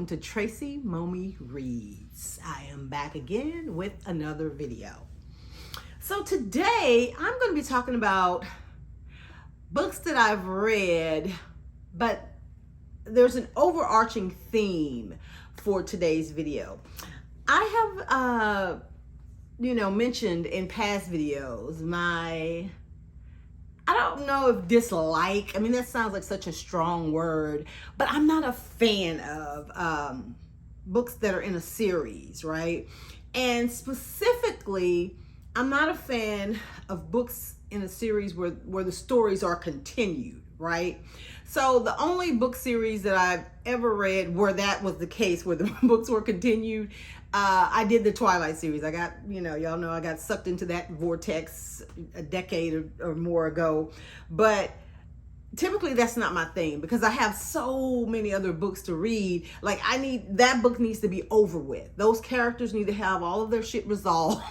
welcome to Tracy Momi Reads. I am back again with another video. So today I'm going to be talking about books that I've read, but there's an overarching theme for today's video. I have, mentioned in past videos I don't know if dislike, that sounds like such a strong word, but I'm not a fan of books that are in a series, right? And specifically, I'm not a fan of books in a series where the stories are continued, right? So the only book series that I've ever read where that was the case, where the books were continued, I did the Twilight series. I got, y'all know I got sucked into that vortex a decade or more ago. But typically that's not my thing because I have so many other books to read. Like that book needs to be over with. Those characters need to have all of their shit resolved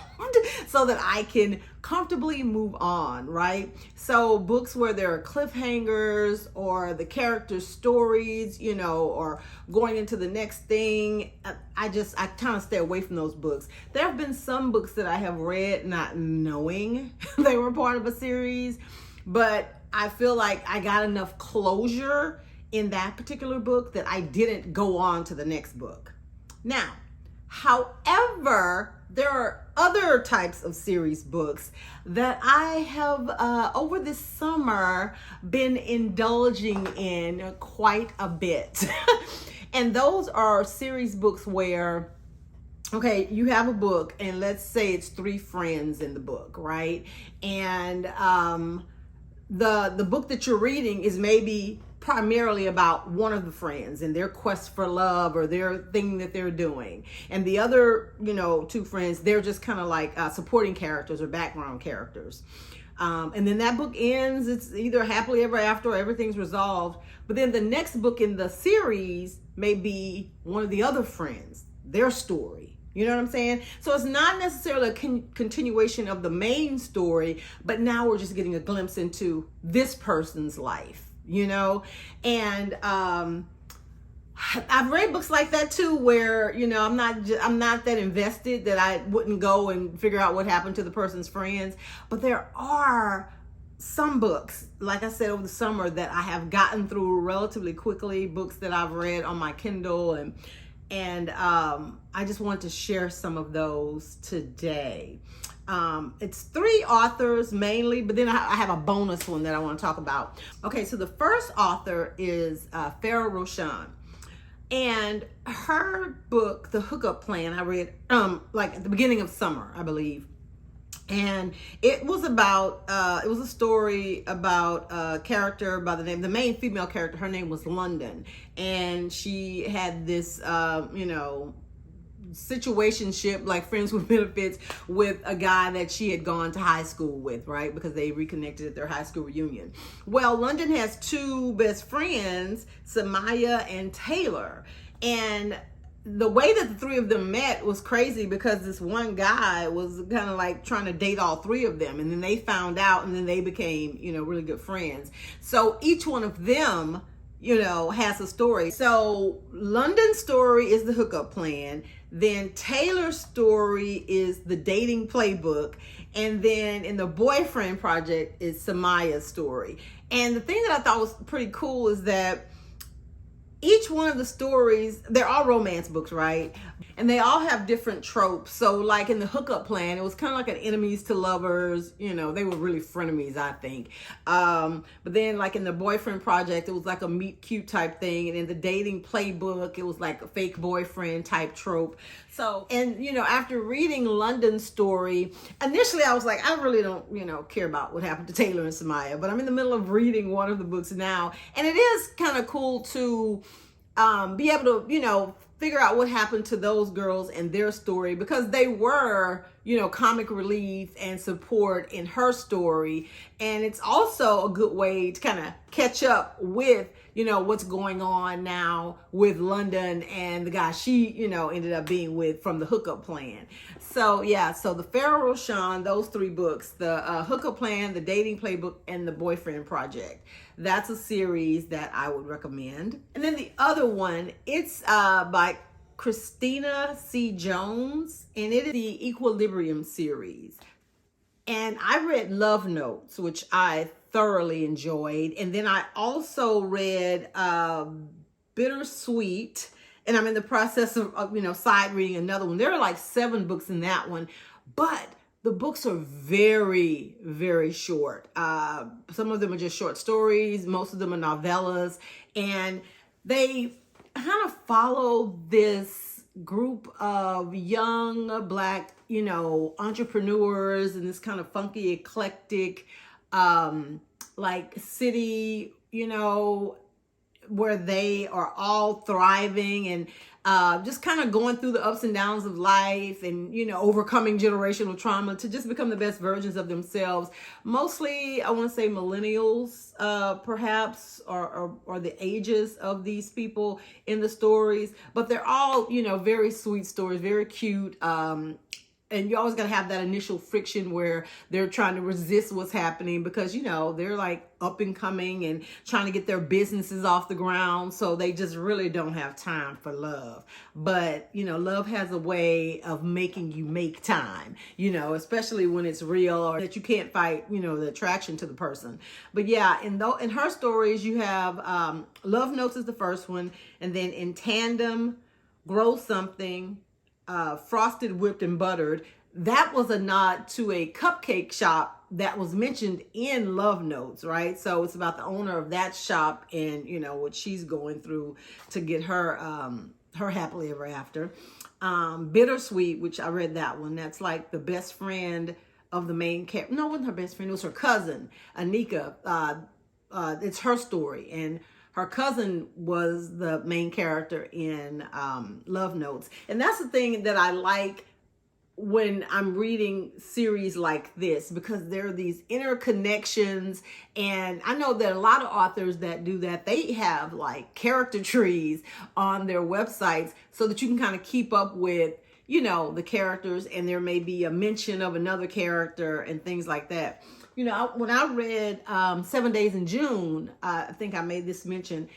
so that I can comfortably move on, right? So books where there are cliffhangers or the characters' stories, or going into the next thing, I kind of stay away from those books. There have been some books that I have read not knowing they were part of a series, but I feel like I got enough closure in that particular book that I didn't go on to the next book. Now, however, there are other types of series books that I have over this summer been indulging in quite a bit. And those are series books where, okay, you have a book and let's say it's 3 friends in the book, right? And the book that you're reading is maybe primarily about one of the friends and their quest for love or their thing that they're doing. And the other, 2 friends, they're just kind of like supporting characters or background characters. And then that book ends, it's either happily ever after or everything's resolved. But then the next book in the series may be one of the other friends, their story. You know what I'm saying? So it's not necessarily a continuation of the main story, but now we're just getting a glimpse into this person's life, And I've read books like that too, where I'm not that invested that I wouldn't go and figure out what happened to the person's friends. But there are some books, like I said, over the summer that I have gotten through relatively quickly. Books that I've read on my Kindle and I just want to share some of those today. It's 3 authors mainly, but then I have a bonus one that I want to talk about. Okay, so the first author is Farah Roshan. And her book, The Hookup Plan, I read like at the beginning of summer, I believe. And it was about, it was a story about a character by the main female character, her name was London. And she had this, situationship, like friends with benefits, with a guy that she had gone to high school with, right? Because they reconnected at their high school reunion. Well, London has 2 best friends, Samaya and Taylor. And the way that the 3 of them met was crazy because this one guy was kind of like trying to date all 3 of them. And then they found out and then they became, really good friends. So each one of them, has a story. So London's story is the hookup plan. Then Taylor's story is the dating playbook. And then in the boyfriend project is Samaya's story. And the thing that I thought was pretty cool is that each one of the stories, they're all romance books, right? And they all have different tropes. So like in the hookup plan, it was kind of like an enemies to lovers. They were really frenemies, I think. But then like in the boyfriend project, it was like a meet cute type thing. And in the dating playbook, it was like a fake boyfriend type trope. So, and after reading London's story, initially I was like, I really don't, care about what happened to Taylor and Samaya. But I'm in the middle of reading one of the books now. And it is kind of cool to be able to, figure out what happened to those girls and their story, because they were comic relief and support in her story. And it's also a good way to kind of catch up with, what's going on now with London and the guy she, ended up being with from the Hookup Plan. So yeah, so the Farrah Rochon, those three books, the Hookup Plan, the Dating Playbook, and the Boyfriend Project. That's a series that I would recommend. And then the other one, it's by Christina C. Jones, and it is the Equilibrium series. And I read Love Notes, which I thoroughly enjoyed. And then I also read Bittersweet, and I'm in the process of side reading another one. There are like 7 books in that one, but the books are very, very short. Some of them are just short stories. Most of them are novellas, and they kind of follow this group of young Black, entrepreneurs in this kind of funky, eclectic, like city, where they are all thriving and just kind of going through the ups and downs of life and, overcoming generational trauma to just become the best versions of themselves. Mostly, I want to say millennials, perhaps, or the ages of these people in the stories. But they're all, very sweet stories, very cute. And you always got to have that initial friction where they're trying to resist what's happening because, they're like up and coming and trying to get their businesses off the ground. So they just really don't have time for love. But, love has a way of making you make time, especially when it's real or that you can't fight, the attraction to the person. But yeah, in her stories, you have Love Notes is the first one. And then In Tandem, Grow Something, Frosted, Whipped, and Buttered. That was a nod to a cupcake shop that was mentioned in Love Notes, right? So it's about the owner of that shop and, what she's going through to get her happily ever after. Bittersweet, which I read that one. That's like the best friend of the main character. No, it wasn't her best friend. It was her cousin, Anika. It's her story. And her cousin was the main character in Love Notes. And that's the thing that I like when I'm reading series like this, because there are these interconnections. And I know that a lot of authors that do that, they have like character trees on their websites so that you can kind of keep up with, the characters, and there may be a mention of another character and things like that. When I read 7 Days in June, I think I made this mention,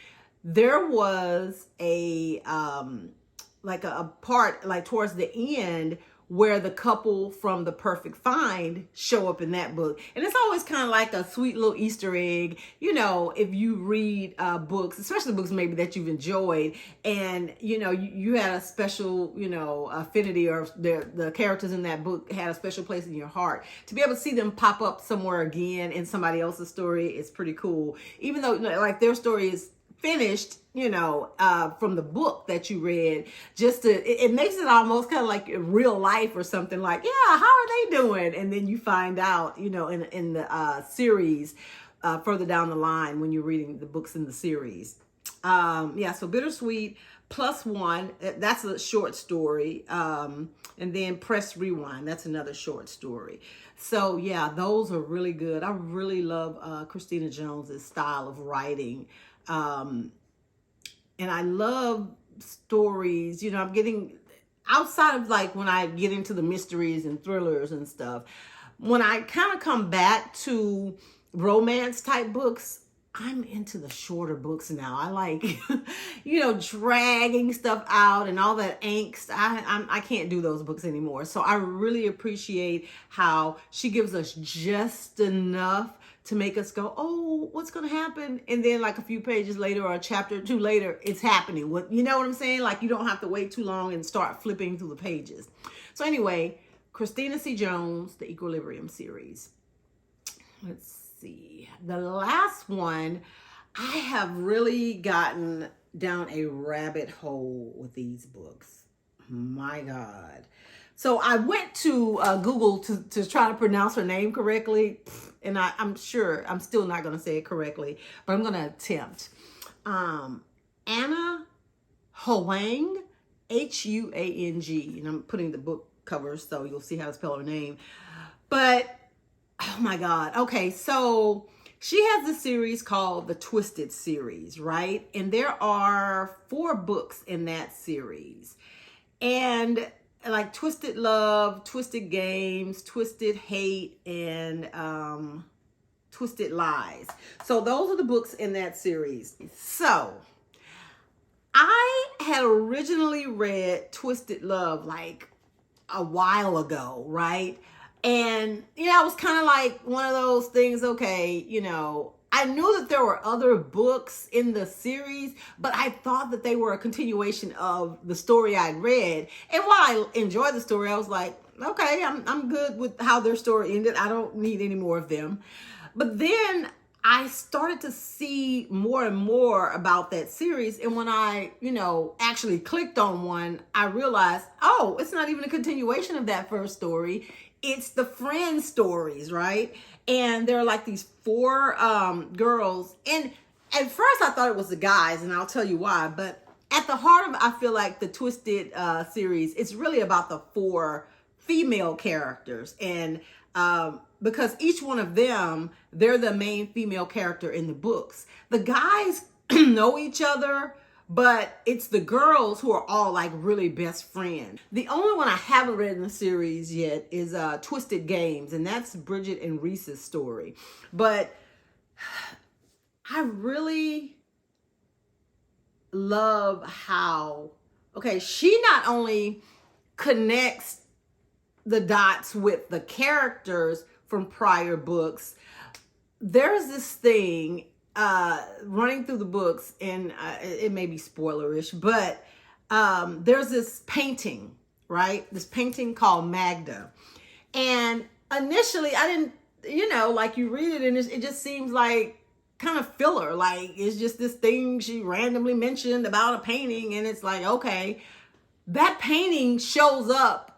there was a part like towards the end where the couple from The Perfect Find show up in that book. And it's always kind of like a sweet little Easter egg, if you read books, especially books maybe that you've enjoyed, and, you had a special, affinity, or the characters in that book had a special place in your heart. To be able to see them pop up somewhere again in somebody else's story is pretty cool. Even though, like, their story is finished, from the book that you read, it makes it almost kind of like real life or something, like, yeah, how are they doing? And then you find out, in the series further down the line when you're reading the books in the series. So Bittersweet +1, that's a short story. And then Press Rewind, that's another short story. So yeah, those are really good. I really love Christina Jones's style of writing. And I love stories, I'm getting outside of like when I get into the mysteries and thrillers and stuff. When I kind of come back to romance type books, I'm into the shorter books now. I like, dragging stuff out and all that angst. I can't do those books anymore. So I really appreciate how she gives us just enough to make us go, oh, what's going to happen? And then like a few pages later or a chapter or two later, it's happening. You know what I'm saying? Like, you don't have to wait too long and start flipping through the pages. So anyway, Christina C. Jones, the Equilibrium series. Let's see. The last one, I have really gotten down a rabbit hole with these books. My God. So I went to Google to try to pronounce her name correctly. And I'm sure I'm still not going to say it correctly, but I'm going to attempt. Anna Huang, Huang. And I'm putting the book covers, so you'll see how to spell her name. But oh my God. Okay, so she has this series called the Twisted series, right? And there are 4 books in that series. And like Twisted Love, Twisted Games, Twisted Hate, and Twisted Lies. So those are the books in that series. So I had originally read Twisted Love like a while ago, right? And, you know, it was kind of like one of those things, okay, you know, I knew that there were other books in the series, but I thought that they were a continuation of the story I'd read. And while I enjoyed the story, I was like, okay, I'm good with how their story ended. I don't need any more of them. But then I started to see more and more about that series. And when I, you know, actually clicked on one, I realized, oh, it's not even a continuation of that first story. It's the friend stories, right? And there are like these 4 girls. And at first I thought it was the guys, and I'll tell you why. But at the heart of it, I feel like the Twisted series, it's really about the 4 female characters. And because each one of them, they're the main female character in the books. The guys know each other, but it's the girls who are all like really best friends. The only one I haven't read in the series yet is Twisted Games, and that's Bridget and Reese's story. But I really love how, okay, she not only connects the dots with the characters from prior books. There's this thing running through the books, and it may be spoilerish, but there's this painting, right? This painting called Magda. And initially I didn't, you know, like you read it and it just seems like kind of filler. Like it's just this thing she randomly mentioned about a painting, and it's like, okay, that painting shows up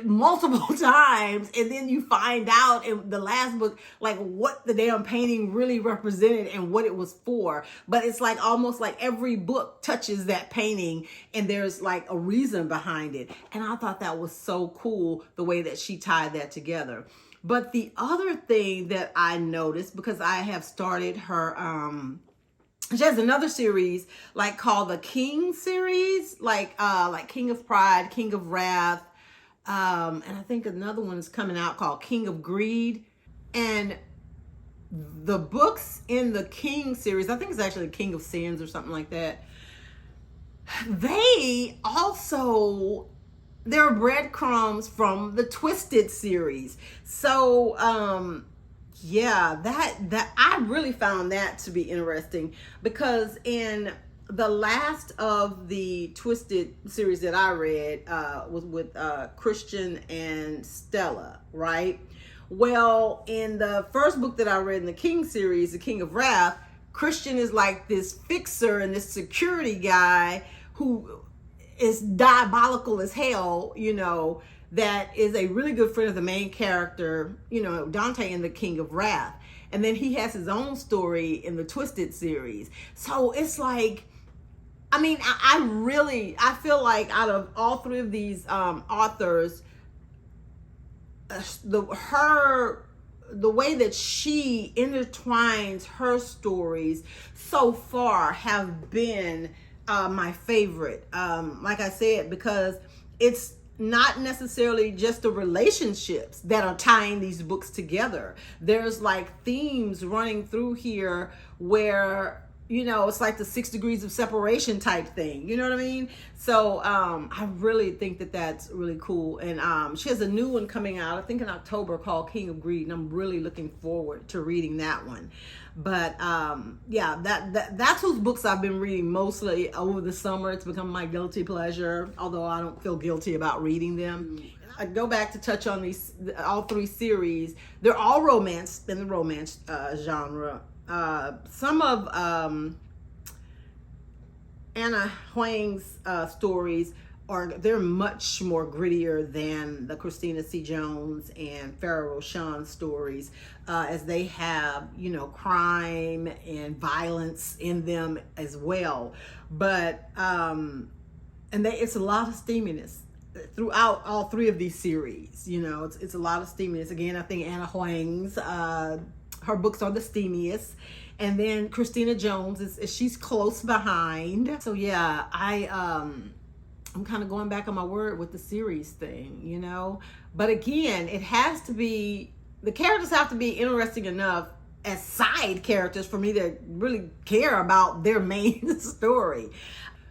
multiple times, and then you find out in the last book like what the damn painting really represented and what it was for. But it's like almost like every book touches that painting and there's like a reason behind it. And I thought that was so cool, the way that she tied that together. But the other thing that I noticed, because I have started her she has another series like called the King series, like King of Pride, King of Wrath, and I think another one is coming out called King of Greed. And the books in the King series, I think it's actually King of Sins or something like that, they also, there are breadcrumbs from the Twisted series. So yeah, that I really found that to be interesting, because in the last of the Twisted series that I read was with Christian and Stella, right? Well, in the first book that I read in the King series, The King of Wrath, Christian is like this fixer and this security guy who is diabolical as hell, you know, that is a really good friend of the main character, you know, Dante in The King of Wrath. And then he has his own story in the Twisted series. So it's like, I mean, I feel like out of all 3 of these authors, the way that she intertwines her stories so far have been my favorite. Like I said, because it's not necessarily just the relationships that are tying these books together. There's like themes running through here where, you know, it's like the 6 degrees of separation type thing. You know what I mean? So I really think that that's really cool. And she has a new one coming out, I think in October, called King of Greed. And I'm really looking forward to reading that one. But yeah, that's whose books I've been reading mostly over the summer. It's become my guilty pleasure, although I don't feel guilty about reading them. I go back to touch on these, all 3 series. They're all romance, in the romance genre. Some of Anna Huang's stories they're much more grittier than the Christina C. Jones and Farrah Roshan stories, as they have, you know, crime and violence in them as well. But it's a lot of steaminess. throughout all three of these series. You know, it's a lot of steaminess. Again, I think Anna Huang's her books are the steamiest, and then Christina Jones is she's close behind. So yeah, I'm kind of going back on my word with the series thing, you know. But again, it has to be, the characters have to be interesting enough as side characters for me to really care about their main story.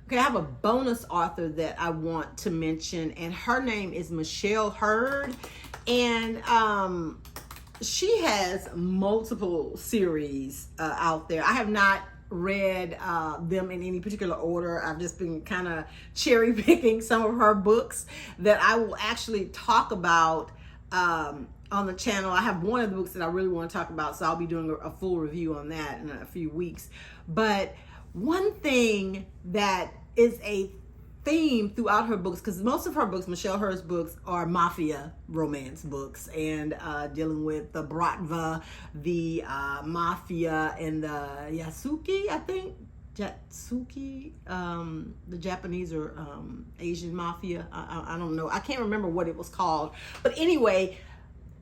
Okay, I have a bonus author that I want to mention, and her name is Michelle Hurd, and she has multiple series out there. I have not read them in any particular order. I've just been kind of cherry picking some of her books that I will actually talk about on the channel. I have one of the books that I really want to talk about, so I'll be doing a full review on that in a few weeks. But one thing that is a theme throughout her books, because most of her books, Michelle Hurd's books, are mafia romance books, and dealing with the Bratva, the mafia, and the Yasuki, I think. Jatsuki, the Japanese or Asian mafia. I don't know. I can't remember what it was called. But anyway,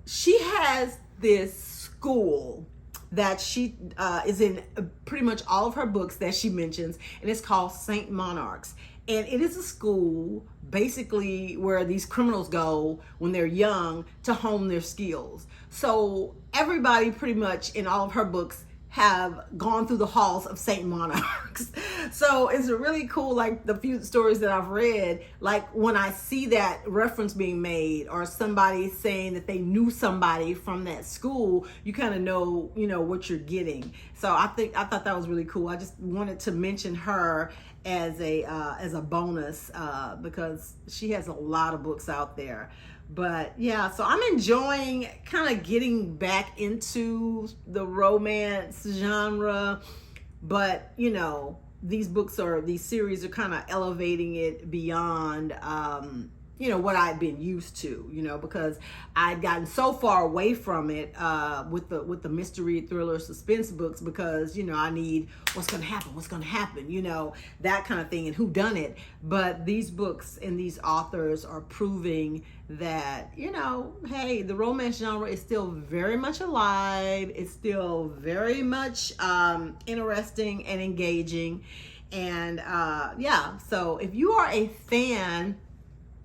she has this school that she is in pretty much all of her books that she mentions, and it's called Saint Monarchs. And it is a school basically where these criminals go when they're young to hone their skills. So everybody pretty much in all of her books have gone through the halls of Saint Monarchs. So it's really cool, like the few stories that I've read, like when I see that reference being made or somebody saying that they knew somebody from that school, you kind of know, you know, what you're getting. So I thought that was really cool. I just wanted to mention her as a bonus because she has a lot of books out there. But yeah, so I'm enjoying kind of getting back into the romance genre, but you know, these series are kind of elevating it beyond you know, what I'd been used to, you know, because I'd gotten so far away from it with the mystery, thriller, suspense books, because, you know, I need what's going to happen, you know, that kind of thing, and who done it. But these books and these authors are proving that, you know, hey, the romance genre is still very much alive. It's still very much interesting and engaging. And yeah, so if you are a fan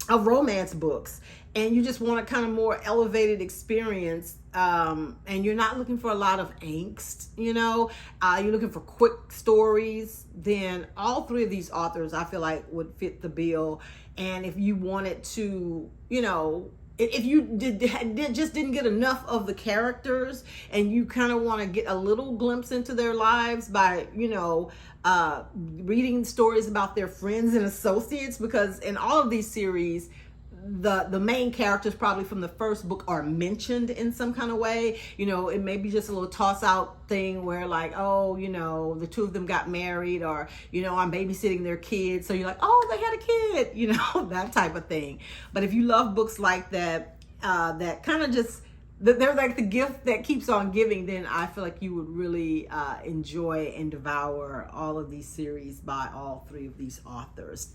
of romance books and you just want a kind of more elevated experience, and you're not looking for a lot of angst, you know, you're looking for quick stories, then all three of these authors I feel like would fit the bill. And if you wanted to, you know, if you just didn't get enough of the characters and you kind of want to get a little glimpse into their lives by, you know, reading stories about their friends and associates, because in all of these series, the main characters probably from the first book are mentioned in some kind of way. You know, it may be just a little toss out thing where like, oh, you know, the two of them got married, or, you know, I'm babysitting their kids. So you're like, oh, they had a kid, you know, that type of thing. But if you love books like that, that kind of just, they're like the gift that keeps on giving, then I feel like you would really enjoy and devour all of these series by all three of these authors.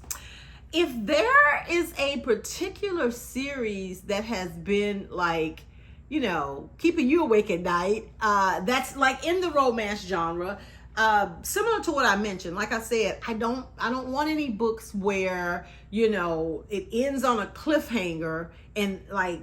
If there is a particular series that has been like, you know, keeping you awake at night, that's like in the romance genre, similar to what I mentioned, like I said, I don't want any books where, you know, it ends on a cliffhanger and like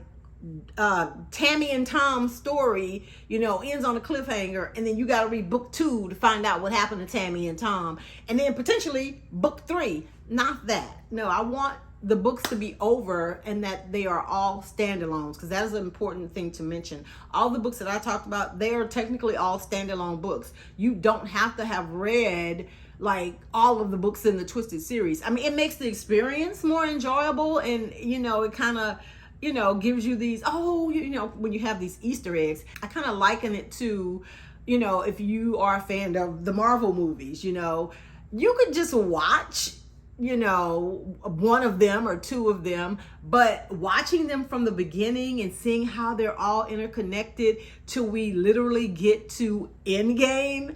Tammy and Tom's story, you know, ends on a cliffhanger, and then you got to read book 2 to find out what happened to Tammy and Tom, and then potentially book 3. Not that. No, I want the books to be over and that they are all standalones, because that is an important thing to mention. All the books that I talked about, they are technically all standalone books. You don't have to have read like all of the books in the Twisted series. I mean, it makes the experience more enjoyable, and you know, it kind of, you know, gives you these, oh, you know, when you have these Easter eggs. I kind of liken it to, you know, if you are a fan of the Marvel movies, you know, you could just watch, you know, one of them or two of them, but watching them from the beginning and seeing how they're all interconnected till we literally get to Endgame,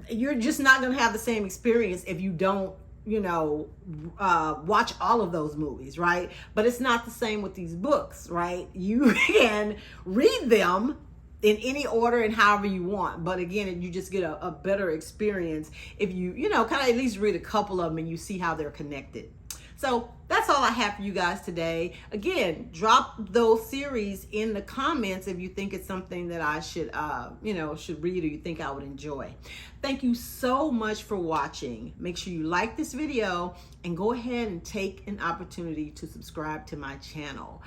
you're just not going to have the same experience if you don't, watch all of those movies, right? But it's not the same with these books, right? You can read them in any order and however you want, but again, you just get a better experience if you kind of at least read a couple of them and you see how they're connected. So that's all I have for you guys today. Again, drop those series in the comments if you think it's something that I should read or you think I would enjoy. Thank you so much for watching. Make sure you like this video and go ahead and take an opportunity to subscribe to my channel.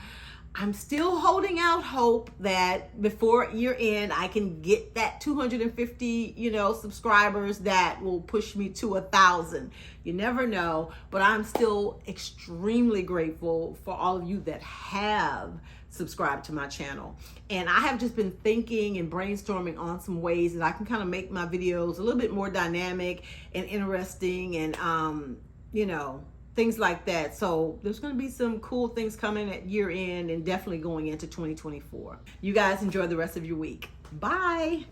I'm still holding out hope that before year end, I can get that 250, subscribers that will push me to 1,000. You never know, but I'm still extremely grateful for all of you that have subscribed to my channel. And I have just been thinking and brainstorming on some ways that I can kind of make my videos a little bit more dynamic and interesting and, things like that. So there's going to be some cool things coming at year end and definitely going into 2024. You guys enjoy the rest of your week. Bye.